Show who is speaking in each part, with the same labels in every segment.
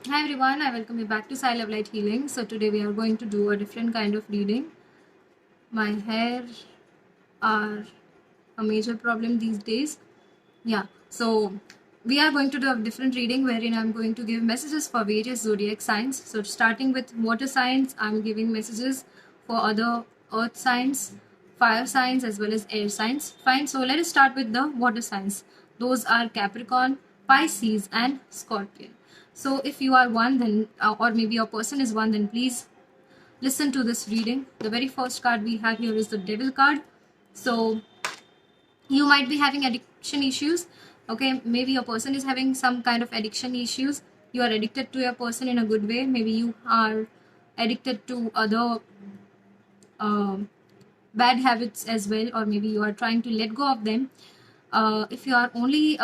Speaker 1: Hi everyone, I welcome you back to Sai Love Light Healing. So today we are going to do a different kind of reading. My hair are a major problem these days. Yeah, so we are going to do a different reading wherein I'm going to give messages for various zodiac signs. So starting with water signs, I'm giving messages for other earth signs, fire signs as well as air signs. Fine, so let us start with the water signs. Those are Capricorn, Pisces and Scorpion. So if you are one, then or maybe your person is one, then please listen to this reading. The very first card we have here is the Devil card. So you might be having addiction issues. Okay, maybe your person is having some kind of addiction issues. You are addicted to your person in a good way. Maybe you are addicted to other um bad habits as well, or maybe you are trying to let go of them. If you are only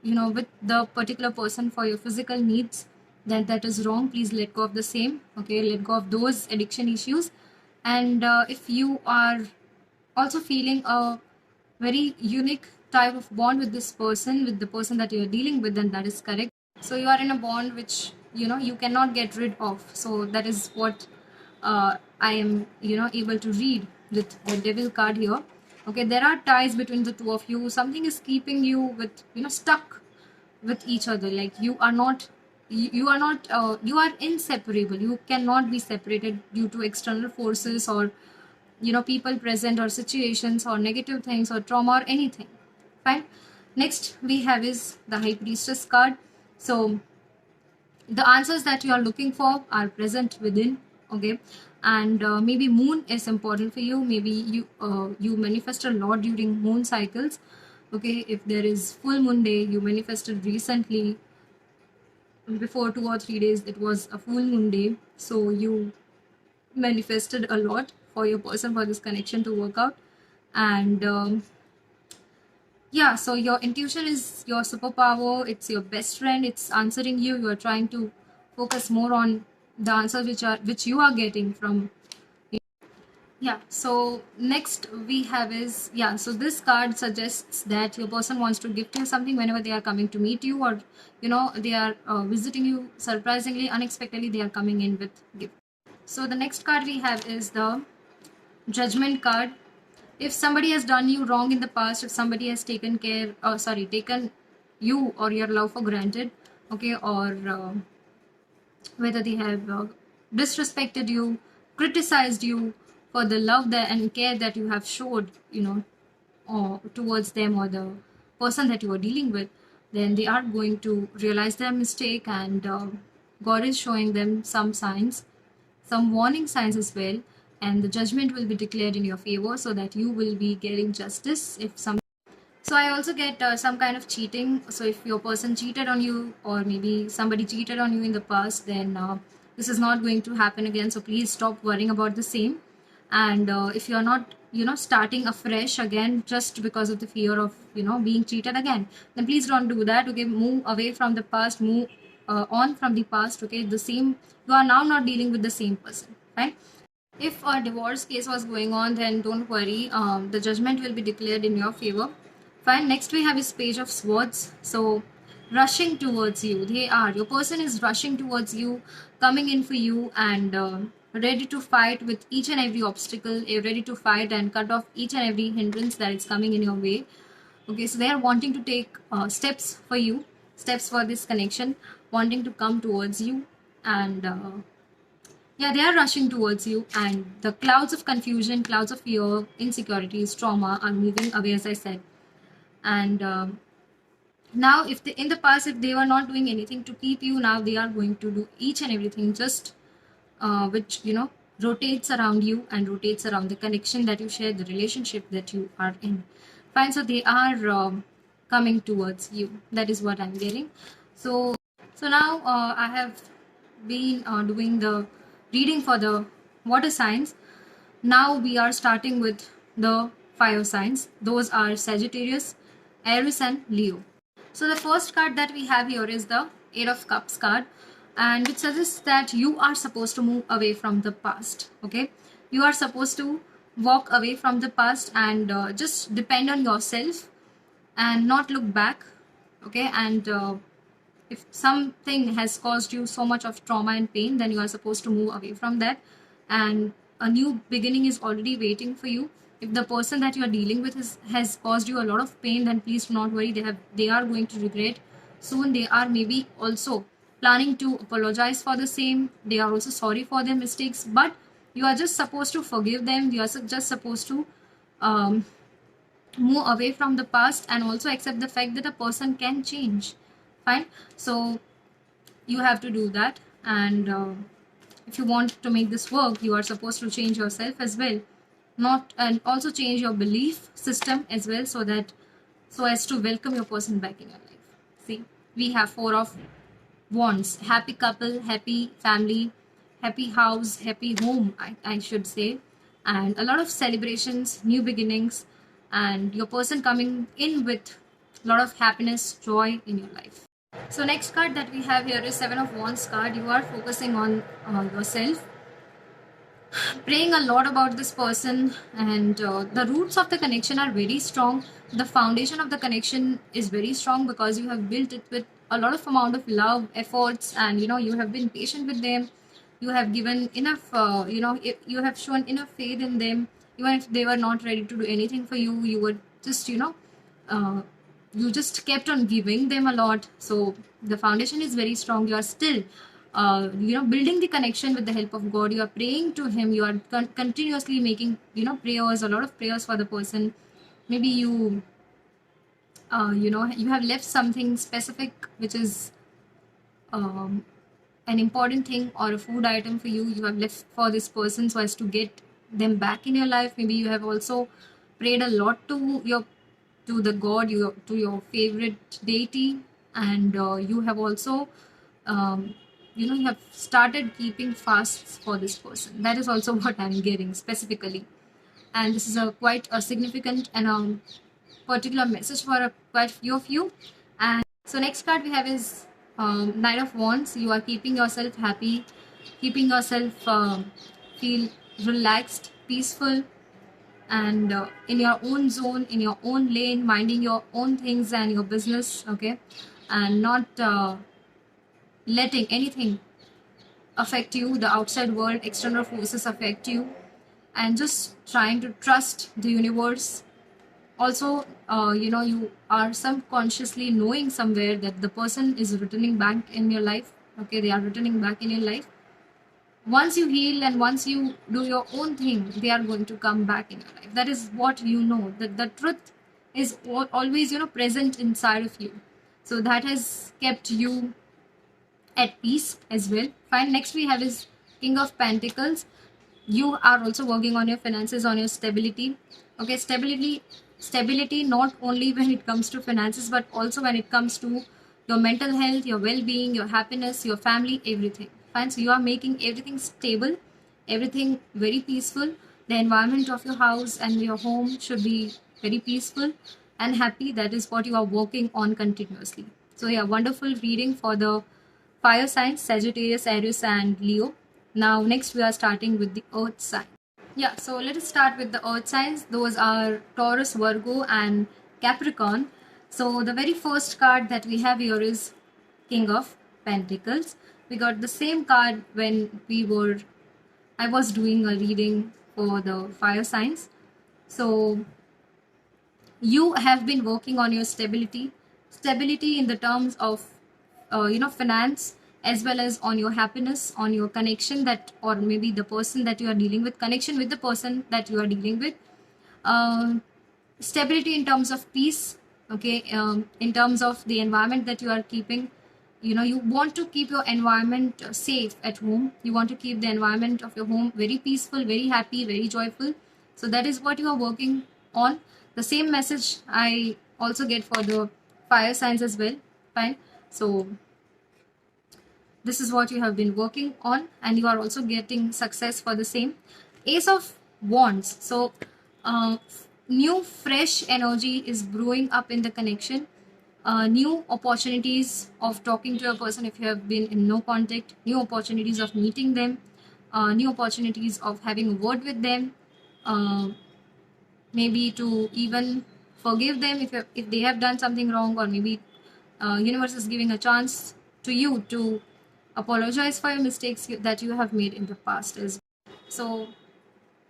Speaker 1: with the particular person for your physical needs, then that is wrong. Please let go of the same. Okay, let go of those addiction issues. And if you are also feeling a very unique type of bond with this person, with the person that you're dealing with, then that is correct. So you are in a bond which you cannot get rid of. So that is what I am able to read with the Devil card here. Okay, there are ties between the two of you. Something is keeping you with stuck with each other. Like you are inseparable. You cannot be separated due to external forces or people present or situations or negative things or trauma or anything. Fine. Next we have is the High Priestess card. So the answers that you are looking for are present within. Okay, and maybe moon is important for you. Maybe you manifest a lot during moon cycles. Okay, if there is full moon day, you manifested recently. Before 2 or 3 days it was a full moon day, so you manifested a lot for your person for this connection to work out. And yeah, so your intuition is your superpower. It's your best friend. It's answering you. You are trying to focus more on the answers which you are getting from. Yeah, so next we have is, yeah, so this card suggests that your person wants to gift you something whenever they are coming to meet you, or they are visiting you surprisingly, unexpectedly they are coming in with gift. So the next card we have is the Judgment card. If somebody has done you wrong in the past, if somebody has taken you or your love for granted, okay, or whether they have disrespected you, criticized you for the love that and care that you have showed, or towards them or the person that you are dealing with, then they are going to realize their mistake, and God is showing them some signs, some warning signs as well, and the judgment will be declared in your favor so that you will be getting justice if some. So I also get some kind of cheating. So if your person cheated on you, or maybe somebody cheated on you in the past, then this is not going to happen again. So please stop worrying about the same. And if you're not, starting afresh again just because of the fear of, being cheated again, then please don't do that. Okay, move away from the past, move on from the past. Okay, the same, you are now not dealing with the same person, right? If a divorce case was going on, then don't worry. The judgment will be declared in your favor. Fine. Next we have is Page of Swords. So, rushing towards you. Your person is rushing towards you, coming in for you, and ready to fight with each and every obstacle, ready to fight and cut off each and every hindrance that is coming in your way. Okay, so they are wanting to take steps for you, steps for this connection, wanting to come towards you, and yeah, they are rushing towards you, and the clouds of confusion, clouds of fear, insecurities, trauma are moving away, as I said. And now, if in the past, if they were not doing anything to keep you, now they are going to do each and everything, just which rotates around you and rotates around the connection that you share, the relationship that you are in. Fine, so they are coming towards you. That is what I'm getting. So now I have been doing the reading for the water signs. Now we are starting with the fire signs. Those are Sagittarius, Aries, and Leo. So the first card that we have here is the Eight of Cups card, and which suggests that you are supposed to move away from the past. Okay, you are supposed to walk away from the past and just depend on yourself and not look back. Okay, and if something has caused you so much of trauma and pain, then you are supposed to move away from that, and a new beginning is already waiting for you. If the person that you are dealing with has caused you a lot of pain, then please do not worry. They are going to regret soon. They are maybe also planning to apologize for the same. They are also sorry for their mistakes, but you are just supposed to forgive them. You are just supposed to um, move away from the past and also accept the fact that a person can change. Fine. So you have to do that, and if you want to make this work, you are supposed to change yourself as well, not and also change your belief system as well, so as to welcome your person back in your life. See, we have four of wands: happy couple, happy family, happy house, happy home, I should say, and a lot of celebrations, new beginnings, and your person coming in with a lot of happiness, joy in your life. So next card that we have here is Seven of Wands card. You are focusing on yourself, praying a lot about this person, and the roots of the connection are very strong. The foundation of the connection is very strong because you have built it with a lot of amount of love, efforts, and you have been patient with them. You have given enough, you have shown enough faith in them. Even if they were not ready to do anything for you, you were just uh, you just kept on giving them a lot. So the foundation is very strong. You are still building the connection with the help of God. You are praying to him. You are continuously making prayers, a lot of prayers for the person. Maybe you have left something specific which is um, an important thing or a food item for you. You have left for this person so as to get them back in your life. Maybe you have also prayed a lot to the god, to your favorite deity, and you have also you have started keeping fasts for this person. That is also what I'm getting specifically, and this is a quite a significant and particular message for quite few of you. And so next card we have is Knight of Wands. You are keeping yourself happy, keeping yourself feel relaxed, peaceful, and in your own zone, in your own lane, minding your own things and your business, okay, and not letting anything affect you, the outside world, external forces affect you, and just trying to trust the universe. Also, you are subconsciously knowing somewhere that the person is returning back in your life. Okay, they are returning back in your life. Once you heal and once you do your own thing, they are going to come back in your life. That is what you know, that the truth is always present inside of you. So that has kept you at peace as well. Fine. Next we have is King of Pentacles. You are also working on your finances, on your stability. Okay, stability not only when it comes to finances, but also when it comes to your mental health, your well-being, your happiness, your family, everything. Fine. So you are making everything stable, everything very peaceful. The environment of your house and your home should be very peaceful and happy. That is what you are working on continuously. So yeah, wonderful reading for the fire signs: Sagittarius, Aries, and Leo. Now, next we are starting with the earth sign. Yeah, so let us start with the earth signs. Those are Taurus, Virgo, and Capricorn. So, the very first card that we have here is King of Pentacles. We got the same card when I was doing a reading for the fire signs. So, you have been working on your stability in the terms of finance, as well as on your happiness, on your connection, that or maybe the person that you are dealing with, connection with the person that you are dealing with, uh, stability in terms of peace. Okay, in terms of the environment that you are keeping, you want to keep your environment safe at home. You want to keep the environment of your home very peaceful, very happy, very joyful. So that is what you are working on. The same message I also get for the fire signs as well. Fine. So this is what you have been working on, and you are also getting success for the same. Ace of Wands. So new fresh energy is brewing up in the connection. New opportunities of talking to a person if you have been in no contact, new opportunities of meeting them, new opportunities of having a word with them, uh, maybe to even forgive them if they have done something wrong, or maybe universe is giving a chance to you to apologize for your mistakes that you have made in the past as well. So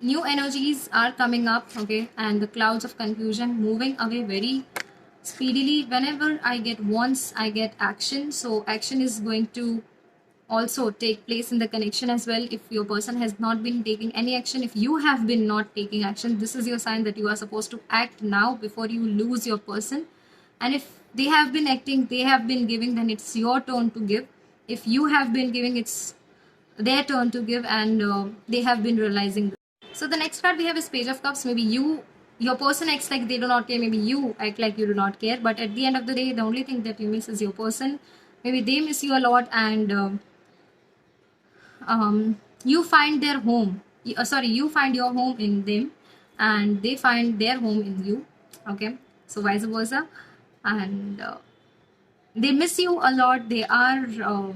Speaker 1: new energies are coming up, okay, and the clouds of confusion moving away very speedily. Whenever I get once, I get action. So action is going to also take place in the connection as well. If your person has not been taking any action, if you have been not taking action, this is your sign that you are supposed to act now before you lose your person. And if they have been acting, they have been giving, then it's your turn to give. If you have been giving, it's their turn to give, and they have been realizing. So the next card we have is Page of Cups. Maybe your person acts like they do not care. Maybe you act like you do not care. But at the end of the day, the only thing that you miss is your person. Maybe they miss you a lot, and you find their home. You find your home in them, and they find their home in you. Okay, so vice versa, and they miss you a lot. They are.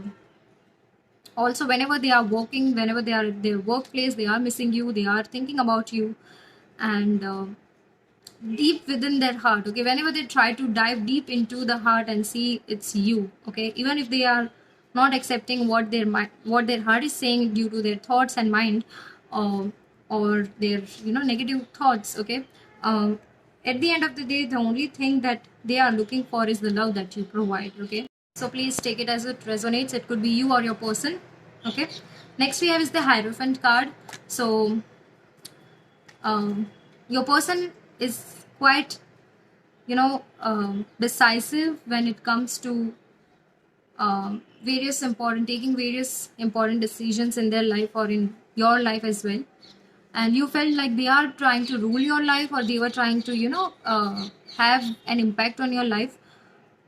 Speaker 1: Also, whenever they are working, whenever they are at their workplace, they are missing you, they are thinking about you, and deep within their heart, okay, whenever they try to dive deep into the heart and see it's you, okay, even if they are not accepting what their mind, what their heart is saying due to their thoughts and mind, or their negative thoughts, okay, at the end of the day, the only thing that they are looking for is the love that you provide, okay. So please take it as it resonates. It could be you or your person. Okay. Next we have is the Hierophant card. So your person is quite, decisive when it comes to taking various important decisions in their life or in your life as well. And you felt like they are trying to rule your life, or they were trying to, have an impact on your life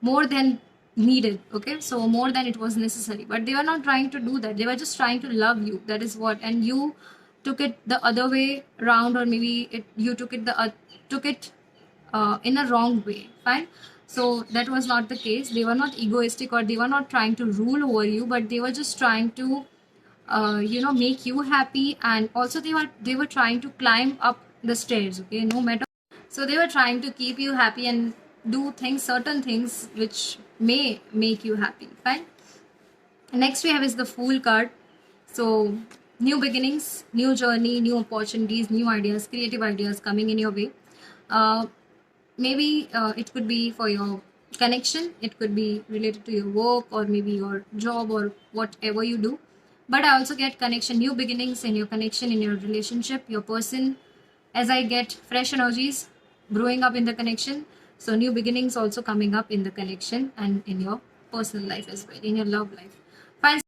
Speaker 1: more than needed, okay, so more than it was necessary, but they were not trying to do that. They were just trying to love you, that is what. And you took it the other way around, or maybe you took it in a wrong way, fine. So that was not the case. They were not egoistic, or they were not trying to rule over you, but they were just trying to make you happy. And also they were trying to climb up the stairs, okay, no matter. So they were trying to keep you happy and do certain things which may make you happy, fine. Next we have is the Fool card. So new beginnings, new journey, new opportunities, new ideas, creative ideas coming in your way. Maybe it could be for your connection, it could be related to your work, or maybe your job, or whatever you do. But I also get connection, new beginnings in your connection, in your relationship, your person, as I get fresh energies growing up in the connection. So new beginnings also coming up in the connection and in your personal life as well, in your love life. Fine.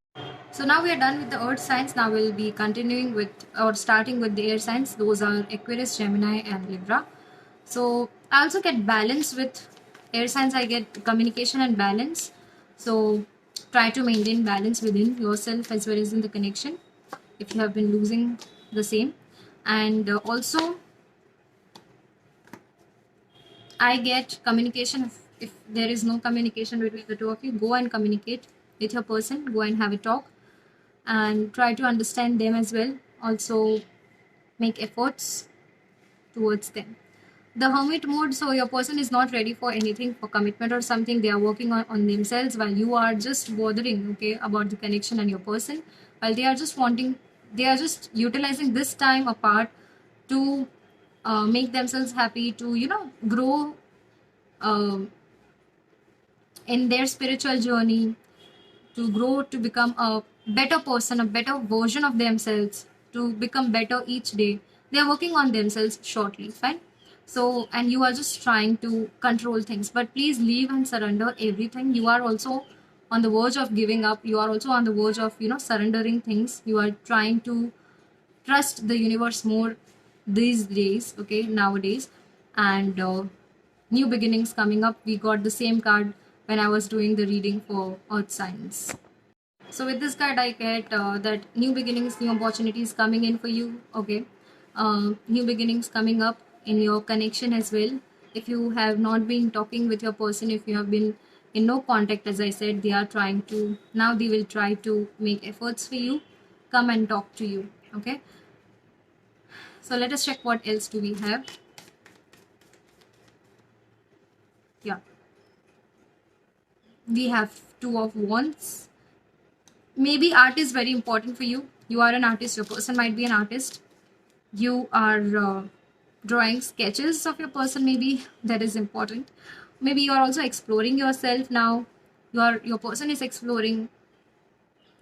Speaker 1: So now we are done with the earth signs. Now we'll be continuing with, or starting with, the air signs. Those are Aquarius, Gemini and Libra. So I also get balance with air signs. I get communication and balance. So try to maintain balance within yourself as well as in the connection if you have been losing the same. And also I get communication. If there is no communication between the two of you, go and communicate with your person, go and have a talk and try to understand them as well. Also make efforts towards them. The Hermit mode, so your person is not ready for anything, for commitment or something. They are working on themselves, while you are just bothering, okay, about the connection and your person, while they are just utilizing this time apart to make themselves happy, to grow in their spiritual journey, to grow, to become a better person, a better version of themselves, to become better each day. They are working on themselves shortly, fine. So, and you are just trying to control things, but please leave and surrender everything. You are also on the verge of giving up. You are also on the verge of surrendering things. You are trying to trust the universe more these days, okay, nowadays. And new beginnings coming up. We got the same card when I was doing the reading for earth signs. So with this card I get that new beginnings, new opportunities coming in for you, okay. New beginnings coming up in your connection as well. If you have not been talking with your person, if you have been in no contact, as I said, they are trying to, now they will try to make efforts for you, come and talk to you, okay. So let us check what else do we have. Yeah, we have Two of Wands. Maybe art is very important for you. You are an artist. Your person might be an artist. You are drawing sketches of your person. Maybe that is important. Maybe you are also exploring yourself now. Your person is exploring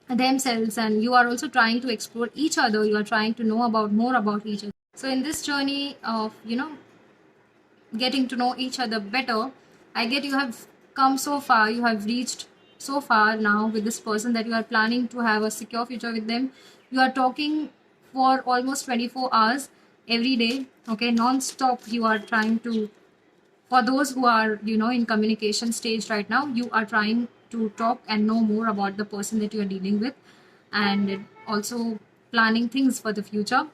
Speaker 1: themselves, and you are also trying to explore each other. You are trying to know about more about each other. So in this journey of getting to know each other better, I get you have come so far, you have reached so far now with this person that you are planning to have a secure future with them. You are talking for almost 24 hours every day, okay, non-stop. You are trying to, for those who are in communication stage right now, you are trying to talk and know more about the person that you are dealing with, and also planning things for the future.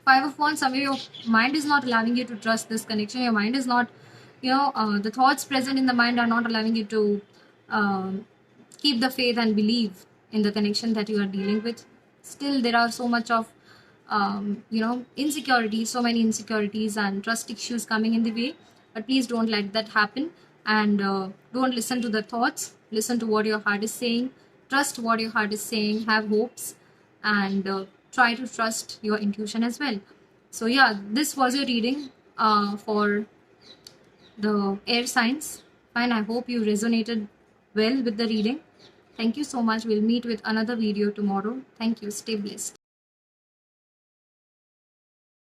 Speaker 1: Five of Wands, somewhere your mind is not allowing you to trust this connection. Your mind is not, the thoughts present in the mind are not allowing you to keep the faith and believe in the connection that you are dealing with. Still, there are so much of, insecurities, so many insecurities and trust issues coming in the way. But please don't let that happen, and don't listen to the thoughts. Listen to what your heart is saying. Trust what your heart is saying. Have hopes, and try to trust your intuition as well. So yeah, this was your reading for the air signs. Fine, I hope you resonated well with the reading. Thank you so much. We'll meet with another video tomorrow. Thank you. Stay blessed.